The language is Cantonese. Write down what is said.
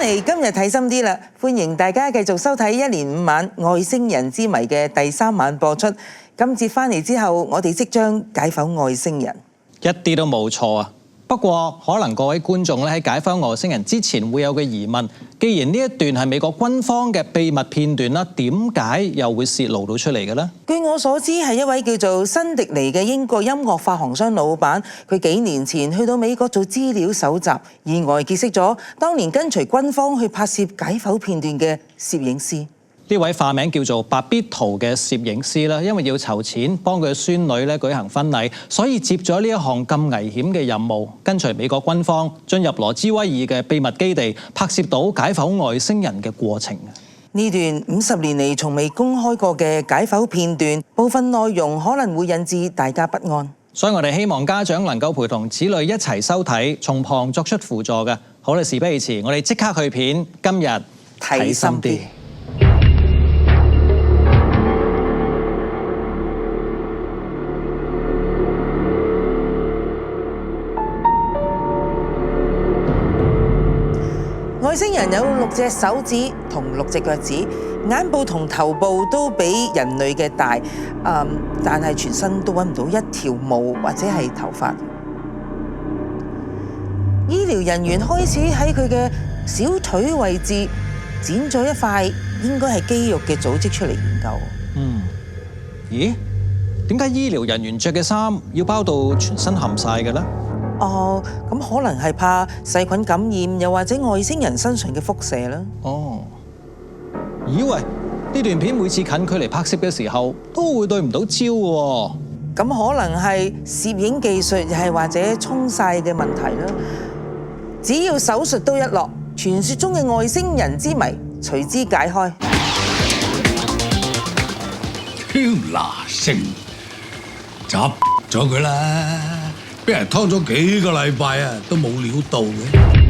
嚟今日睇深啲啦，歡迎大家繼續收睇一連5晚外星人之謎嘅第3晚播出。今節翻嚟之後，我哋即將解剖外星人，一啲都冇錯啊！不過可能各位觀眾咧喺解剖外星人之前會有個疑問，既然呢一段係美國軍方嘅秘密片段啦，點解又會泄露到出嚟嘅呢？據我所知係一位叫做辛迪尼嘅英國音樂發行商老闆，佢幾年前去到美國做資料搜集，意外結識咗當年跟隨軍方去拍攝解剖片段嘅攝影師。呢位化名叫做白必圖嘅攝影師啦，因為要籌錢幫佢孫女咧舉行婚禮，所以接咗呢一項咁危險嘅任務，跟隨美國軍方進入羅茲威爾嘅秘密基地，拍攝到解剖外星人嘅過程。呢段50年嚟從未公開過嘅解剖片段，部分內容可能會引致大家不安，所以我哋希望家長能夠陪同子女一齊收睇，從旁作出輔助嘅。好啦，事不宜遲，我哋即刻去片，今日睇深啲。外星人有6隻手指同6隻腳趾，眼部同頭部都比人類嘅大，但係全身都揾唔到一條毛或者係頭髮。醫療人員開始喺佢嘅小腿位置剪咗一塊應該係肌肉嘅組織出嚟研究。咦？點解醫療人員着嘅衫要包到全身冚晒嘅呢？咁可能係怕細菌感染，又或者外星人身上嘅輻射啦。以為呢段片每次近距離拍攝嘅時候都會對唔到焦嘅。咁可能係攝影技術，又係或者沖曬嘅問題啦。只要手術刀一落，傳說中嘅外星人之謎隨之解開。超拿星，執咗佢啦！俾人拖咗幾個禮拜啊，都冇料到嘅。